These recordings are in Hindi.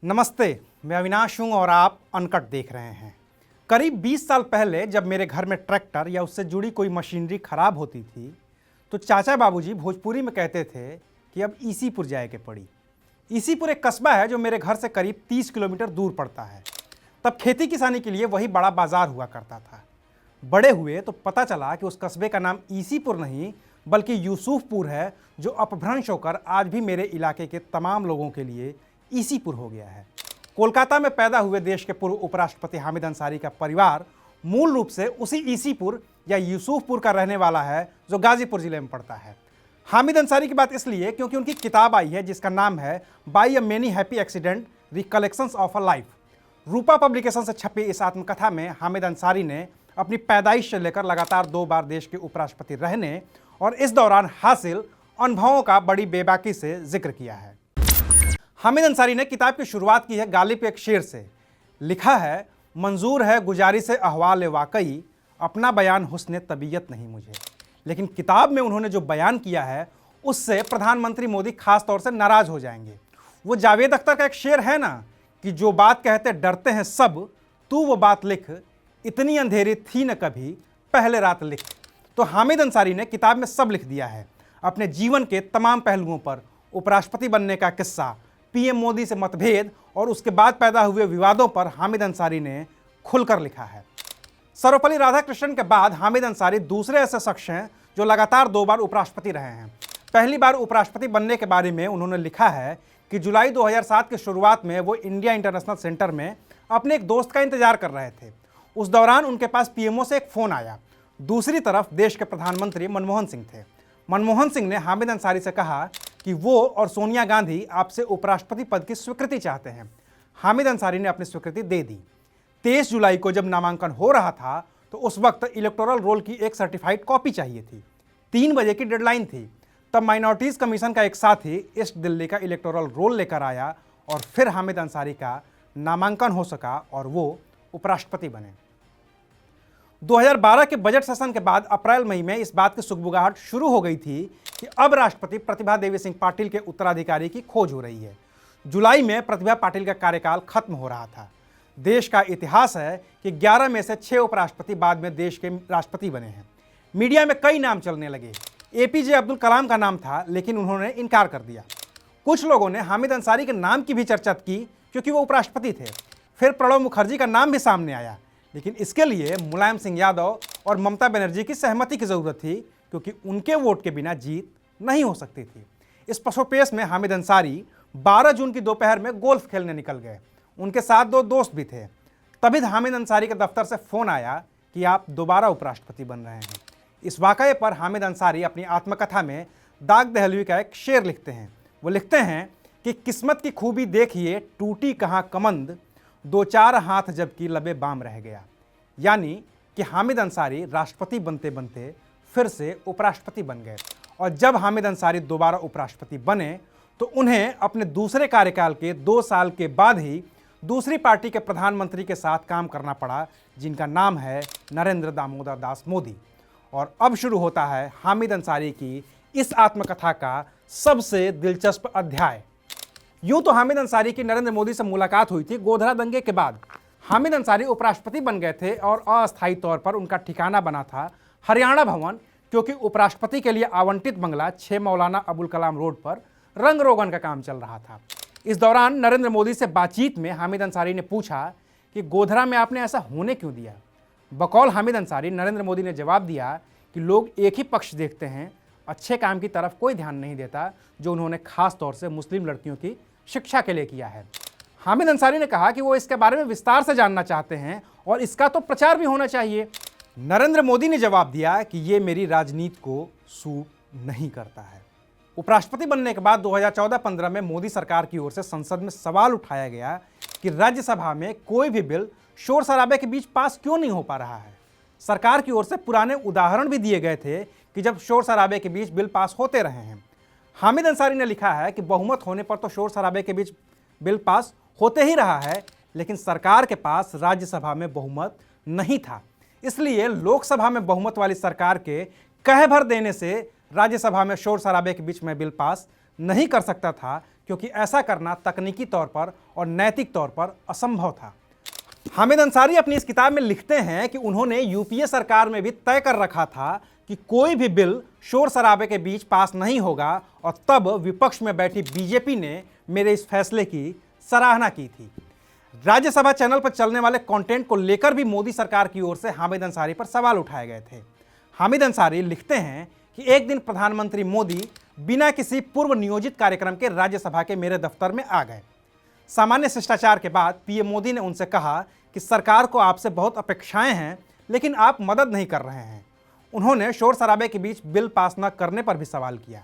नमस्ते, मैं अविनाश हूँ और आप अनकट देख रहे हैं। करीब 20 साल पहले जब मेरे घर में ट्रैक्टर या उससे जुड़ी कोई मशीनरी खराब होती थी तो चाचा बाबूजी भोजपुरी में कहते थे कि अब ईसीपुर जाए के पड़ी। ईसीपुर एक कस्बा है जो मेरे घर से करीब 30 किलोमीटर दूर पड़ता है। तब खेती किसानी के लिए वही बड़ा बाजार हुआ करता था। बड़े हुए तो पता चला कि उस कस्बे का नाम ईसीपुर नहीं बल्कि यूसुफपुर है, जो अपभ्रंश होकर आज भी मेरे इलाके के तमाम लोगों के लिए ईसीपुर हो गया है। कोलकाता में पैदा हुए देश के पूर्व उपराष्ट्रपति हामिद अंसारी का परिवार मूल रूप से उसी ईसीपुर या यूसुफपुर का रहने वाला है जो गाजीपुर जिले में पड़ता है। हामिद अंसारी की बात इसलिए क्योंकि उनकी किताब आई है जिसका नाम है by a many happy accident recollections of a life. Rupa publication से छपी इस आत्मकथा में हामिद अंसारी ने अपनी पैदाइश से लेकर लगातार 2 बार देश के उपराष्ट्रपति रहने और इस दौरान हासिल अनुभवों का बड़ी बेबाकी से जिक्र किया है। हामिद अंसारी ने किताब की शुरुआत की है गालिब एक शेर से। लिखा है, मंजूर है गुजारी से अहवाल वाकई, अपना बयान हुस्न तबीयत नहीं मुझे। लेकिन किताब में उन्होंने जो बयान किया है उससे प्रधानमंत्री मोदी खास तौर से नाराज हो जाएंगे। वो जावेद अख्तर का एक शेर है ना कि जो बात कहते डरते हैं सब, तू वो बात लिख, इतनी अंधेरी थी न कभी, पहले रात लिख। तो हामिद अंसारी ने किताब में सब लिख दिया है। अपने जीवन के तमाम पहलुओं पर, उपराष्ट्रपति बनने का किस्सा, पीएम मोदी से मतभेद और उसके बाद पैदा हुए विवादों पर हामिद अंसारी ने खुलकर लिखा है। सर्वपल्ली राधाकृष्णन के बाद हामिद अंसारी दूसरे ऐसे शख्स हैं जो लगातार 2 बार उपराष्ट्रपति रहे हैं। पहली बार उपराष्ट्रपति बनने के बारे में उन्होंने लिखा है कि जुलाई 2007 की शुरुआत में वो इंडिया इंटरनेशनल सेंटर में अपने एक दोस्त का इंतजार कर रहे थे। उस दौरान उनके पास पीएमओ से एक फ़ोन आया। दूसरी तरफ देश के प्रधानमंत्री मनमोहन सिंह थे। मनमोहन सिंह ने हामिद अंसारी से कहा कि वो और सोनिया गांधी आपसे उपराष्ट्रपति पद की स्वीकृति चाहते हैं। हामिद अंसारी ने अपनी स्वीकृति दे दी। 23 जुलाई को जब नामांकन हो रहा था तो उस वक्त इलेक्टोरल रोल की एक सर्टिफाइड कॉपी चाहिए थी। 3 बजे की डेडलाइन थी। तब माइनॉरिटीज़ कमीशन का एक साथी ईस्ट दिल्ली का इलेक्टोरल रोल लेकर आया और फिर हामिद अंसारी का नामांकन हो सका और वो उपराष्ट्रपति बने। 2012 के बजट सेशन के बाद अप्रैल मई में इस बात की सुगबुगाहट शुरू हो गई थी कि अब राष्ट्रपति प्रतिभा देवी सिंह पाटिल के उत्तराधिकारी की खोज हो रही है। जुलाई में प्रतिभा पाटिल का कार्यकाल खत्म हो रहा था। देश का इतिहास है कि 11 में से 6 उपराष्ट्रपति बाद में देश के राष्ट्रपति बने हैं। मीडिया में कई नाम चलने लगे। एपीजे अब्दुल कलाम का नाम था लेकिन उन्होंने इनकार कर दिया। कुछ लोगों ने हामिद अंसारी के नाम की भी चर्चा की क्योंकि वो उपराष्ट्रपति थे। फिर प्रणब मुखर्जी का नाम भी सामने आया, लेकिन इसके लिए मुलायम सिंह यादव और ममता बनर्जी की सहमति की जरूरत थी क्योंकि उनके वोट के बिना जीत नहीं हो सकती थी। इस पशुपेश में हामिद अंसारी 12 जून की दोपहर में गोल्फ खेलने निकल गए। उनके साथ 2 दोस्त भी थे। तभी हामिद अंसारी के दफ्तर से फ़ोन आया कि आप दोबारा उपराष्ट्रपति बन रहे हैं। इस वाकये पर हामिद अंसारी अपनी आत्मकथा में दाग दहलवी का एक शेर लिखते हैं। वो लिखते हैं कि किस्मत की खूबी देखिए, टूटी कहाँ कमंद, 2-4 हाथ जबकि लबे बाम रह गया। यानी कि हामिद अंसारी राष्ट्रपति बनते बनते फिर से उपराष्ट्रपति बन गए और जब हामिद अंसारी दोबारा उपराष्ट्रपति बने तो उन्हें अपने दूसरे कार्यकाल के 2 साल के बाद ही दूसरी पार्टी के प्रधानमंत्री के साथ काम करना पड़ा, जिनका नाम है नरेंद्र दामोदर दास मोदी। और अब शुरू होता है हामिद अंसारी की इस आत्मकथा का सबसे दिलचस्प अध्याय। यूं तो हामिद अंसारी की नरेंद्र मोदी से मुलाकात हुई थी गोधरा दंगे के बाद। हामिद अंसारी उपराष्ट्रपति बन गए थे और अस्थायी तौर पर उनका ठिकाना बना था हरियाणा भवन, क्योंकि उपराष्ट्रपति के लिए आवंटित बंगला 6 मौलाना अबुल कलाम रोड पर रंग रोगन का काम चल रहा था। इस दौरान नरेंद्र मोदी से बातचीत में हामिद अंसारी ने पूछा कि गोधरा में आपने ऐसा होने क्यों दिया। बकौल हामिद अंसारी नरेंद्र मोदी ने जवाब दिया कि लोग एक ही पक्ष देखते हैं, अच्छे काम की तरफ कोई ध्यान नहीं देता, जो उन्होंने खास तौर से मुस्लिम लड़कियों की शिक्षा के लिए किया है। हामिद अंसारी ने कहा कि वो इसके बारे में विस्तार से जानना चाहते हैं और इसका तो प्रचार भी होना चाहिए। नरेंद्र मोदी ने जवाब दिया कि ये मेरी राजनीति को सूट नहीं करता है। उपराष्ट्रपति बनने के बाद 2014-15 में मोदी सरकार की ओर से संसद में सवाल उठाया गया कि राज्यसभा में कोई भी बिल शोर शराबे के बीच पास क्यों नहीं हो पा रहा है। सरकार की ओर से पुराने उदाहरण भी दिए गए थे कि जब शोर शराबे के बीच बिल पास होते रहे हैं। हामिद अंसारी ने लिखा है कि बहुमत होने पर तो शोर शराबे के बीच बिल पास होते ही रहा है, लेकिन सरकार के पास राज्यसभा में बहुमत नहीं था। इसलिए लोकसभा में बहुमत वाली सरकार के कह भर देने से राज्यसभा में शोर शराबे के बीच में बिल पास नहीं कर सकता था, क्योंकि ऐसा करना तकनीकी तौर पर और नैतिक तौर पर असंभव था। हामिद अंसारी अपनी इस किताब में लिखते हैं कि उन्होंने यूपीए सरकार में भी तय कर रखा था कि कोई भी बिल शोर शराबे के बीच पास नहीं होगा, और तब विपक्ष में बैठी बीजेपी ने मेरे इस फैसले की सराहना की थी। राज्यसभा चैनल पर चलने वाले कंटेंट को लेकर भी मोदी सरकार की ओर से हामिद अंसारी पर सवाल उठाए गए थे। हामिद अंसारी लिखते हैं कि एक दिन प्रधानमंत्री मोदी बिना किसी पूर्व नियोजित कार्यक्रम के राज्यसभा के मेरे दफ्तर में आ गए। सामान्य शिष्टाचार के बाद पीएम मोदी ने उनसे कहा कि सरकार को आपसे बहुत अपेक्षाएं हैं, लेकिन आप मदद नहीं कर रहे हैं। उन्होंने शोर शराबे के बीच बिल पास न करने पर भी सवाल किया।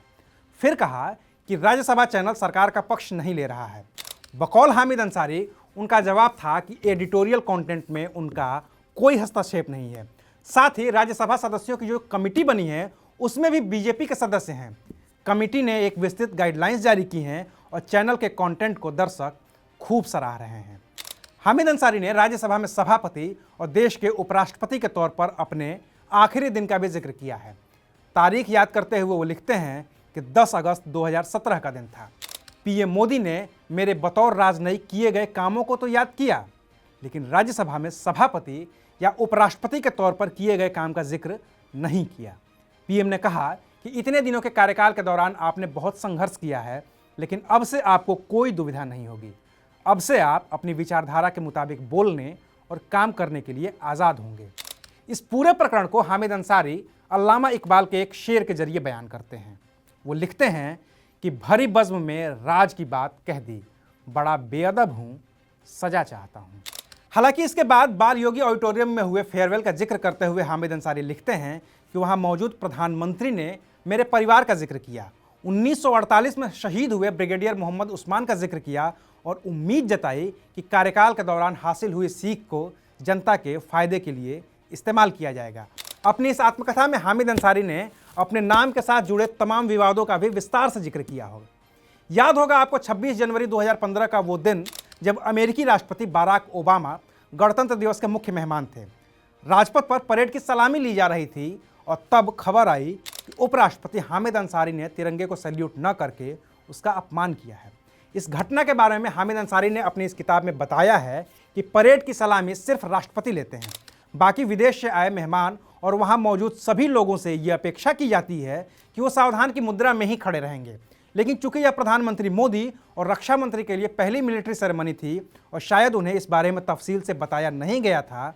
फिर कहा कि राज्यसभा चैनल सरकार का पक्ष नहीं ले रहा है। बकौल हामिद अंसारी, उनका जवाब था कि एडिटोरियल कंटेंट में उनका कोई हस्तक्षेप नहीं है। साथ ही राज्यसभा सदस्यों की जो कमेटी बनी है उसमें भी बीजेपी के सदस्य हैं। कमेटी ने एक विस्तृत गाइडलाइंस जारी की हैं और चैनल के कंटेंट को दर्शक खूब सराह रहे हैं। हामिद अंसारी ने राज्यसभा में सभापति और देश के उपराष्ट्रपति के तौर पर अपने आखिरी दिन का भी जिक्र किया है। तारीख याद करते हुए वो लिखते हैं कि 10 अगस्त 2017 का दिन था। पीएम मोदी ने मेरे बतौर राजनयिक किए गए कामों को तो याद किया, लेकिन राज्यसभा में सभापति या उपराष्ट्रपति के तौर पर किए गए काम का जिक्र नहीं किया। पीएम ने कहा कि इतने दिनों के कार्यकाल के दौरान आपने बहुत संघर्ष किया है, लेकिन अब से आपको कोई दुविधा नहीं होगी। अब से आप अपनी विचारधारा के मुताबिक बोलने और काम करने के लिए आज़ाद होंगे। इस पूरे प्रकरण को हामिद अंसारी अल्लामा इकबाल के एक शेर के जरिए बयान करते हैं। वो लिखते हैं कि भरी बज़्म में राज की बात कह दी, बड़ा बेअदब हूँ, सजा चाहता हूँ। हालांकि इसके बाद बाल योगी ऑडिटोरियम में हुए फेयरवेल का जिक्र करते हुए हामिद अंसारी लिखते हैं कि वहाँ मौजूद प्रधानमंत्री ने मेरे परिवार का जिक्र किया, 1948 में शहीद हुए ब्रिगेडियर मोहम्मद उस्मान का जिक्र किया और उम्मीद जताई कि कार्यकाल के दौरान हासिल हुई सीख को जनता के फायदे के लिए इस्तेमाल किया जाएगा। अपनी इस आत्मकथा में हामिद अंसारी ने अपने नाम के साथ जुड़े तमाम विवादों का भी विस्तार से जिक्र किया होगा। याद होगा आपको 26 जनवरी 2015 का वो दिन जब अमेरिकी राष्ट्रपति बाराक ओबामा गणतंत्र दिवस के मुख्य मेहमान थे। राजपथ पर परेड की सलामी ली जा रही थी और तब खबर आई कि उपराष्ट्रपति हामिद अंसारी ने तिरंगे को सैल्यूट न करके उसका अपमान किया है। इस घटना के बारे में हामिद अंसारी ने अपनी इस किताब में बताया है कि परेड की सलामी सिर्फ राष्ट्रपति लेते हैं, बाकी विदेश से आए मेहमान और वहां मौजूद सभी लोगों से ये अपेक्षा की जाती है कि वो सावधान की मुद्रा में ही खड़े रहेंगे। लेकिन चूंकि यह प्रधानमंत्री मोदी और रक्षा मंत्री के लिए पहली मिलिट्री सेरेमनी थी और शायद उन्हें इस बारे में तफसील से बताया नहीं गया था,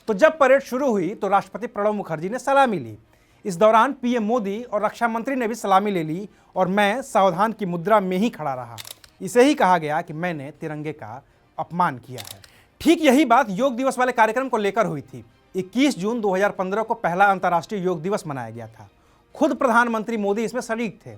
तो जब परेड शुरू हुई तो राष्ट्रपति प्रणब मुखर्जी ने सलामी ली। इस दौरान पीएम मोदी और रक्षा मंत्री ने भी सलामी ले ली और मैं सावधान की मुद्रा में ही खड़ा रहा। इसे ही कहा गया कि मैंने तिरंगे का अपमान किया है। ठीक यही बात योग दिवस वाले कार्यक्रम को लेकर हुई थी। 21 जून 2015 को पहला अंतर्राष्ट्रीय योग दिवस मनाया गया था। खुद प्रधानमंत्री मोदी इसमें शरीक थे,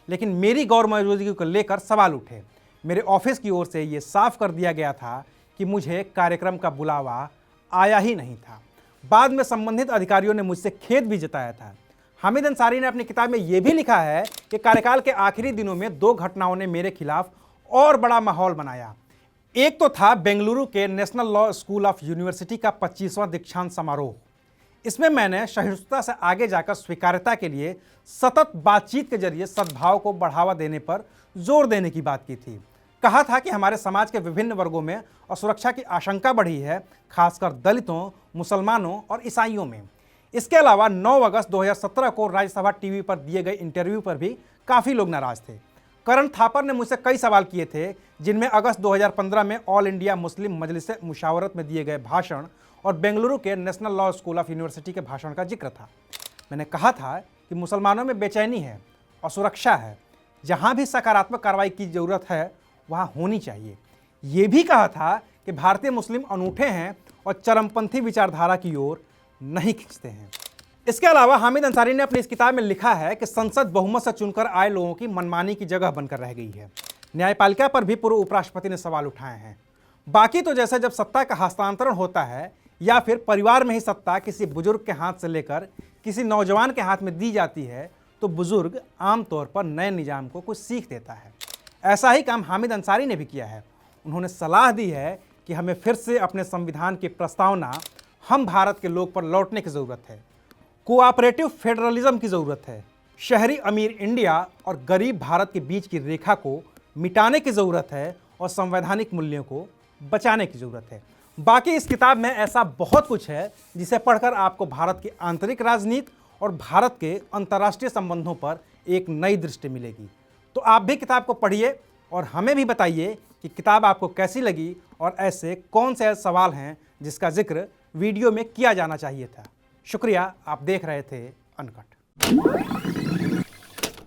लेकिन मेरी गौर मौजूदगी को लेकर सवाल उठे। मेरे ऑफिस की ओर से ये साफ कर दिया गया था कि मुझे कार्यक्रम का बुलावा आया ही नहीं था। बाद में संबंधित अधिकारियों ने मुझसे खेद भी जताया था। हामिद अंसारी ने अपनी किताब में यह भी लिखा है कि कार्यकाल के आखिरी दिनों में 2 घटनाओं ने मेरे खिलाफ और बड़ा माहौल बनाया। एक तो था बेंगलुरु के national law school of university का 25वां दीक्षांत समारोह। इसमें मैंने सहिष्णुता से आगे जाकर स्वीकार्यता के लिए सतत बातचीत के जरिए सद्भाव को बढ़ावा देने पर जोर देने की बात की थी। कहा था कि हमारे समाज के विभिन्न वर्गों में असुरक्षा की आशंका बढ़ी है, खासकर दलितों, मुसलमानों और ईसाइयों में। इसके अलावा 9 अगस्त 2017 को राज्यसभा टीवी पर दिए गए इंटरव्यू पर भी काफ़ी लोग नाराज थे। करण थापर ने मुझसे कई सवाल किए थे, जिनमें अगस्त 2015 में ऑल इंडिया मुस्लिम मजलिस मुशावरत में दिए गए भाषण और बेंगलुरु के national law school of university के भाषण का जिक्र था। मैंने कहा था कि मुसलमानों में बेचैनी है, असुरक्षा है, जहां भी सकारात्मक कार्रवाई की जरूरत है वहां होनी चाहिए। ये भी कहा था कि भारतीय मुस्लिम अनूठे हैं और चरमपंथी विचारधारा की ओर नहीं खींचते हैं। इसके अलावा हामिद अंसारी ने अपनी इस किताब में लिखा है कि संसद बहुमत से चुनकर आए लोगों की मनमानी की जगह बनकर रह गई है। न्यायपालिका पर भी पूर्व उपराष्ट्रपति ने सवाल उठाए हैं। बाकी तो जैसे जब सत्ता का हस्तांतरण होता है या फिर परिवार में ही सत्ता किसी बुजुर्ग के हाथ से लेकर किसी नौजवान के हाथ में दी जाती है, तो बुजुर्ग आमतौर पर नए निजाम को कुछ सीख देता है। ऐसा ही काम हामिद अंसारी ने भी किया है। उन्होंने सलाह दी है कि हमें फिर से अपने संविधान की प्रस्तावना हम भारत के लोग पर लौटने की ज़रूरत है। कोऑपरेटिव फेडरलिज्म की ज़रूरत है। शहरी अमीर इंडिया और गरीब भारत के बीच की रेखा को मिटाने की ज़रूरत है और संवैधानिक मूल्यों को बचाने की ज़रूरत है। बाकी इस किताब में ऐसा बहुत कुछ है जिसे पढ़कर आपको भारत की आंतरिक राजनीति और भारत के अंतर्राष्ट्रीय संबंधों पर एक नई दृष्टि मिलेगी। तो आप भी किताब को पढ़िए और हमें भी बताइए कि किताब आपको कैसी लगी और ऐसे कौन से सवाल हैं जिसका जिक्र वीडियो में किया जाना चाहिए था। शुक्रिया, आप देख रहे थे अनकट।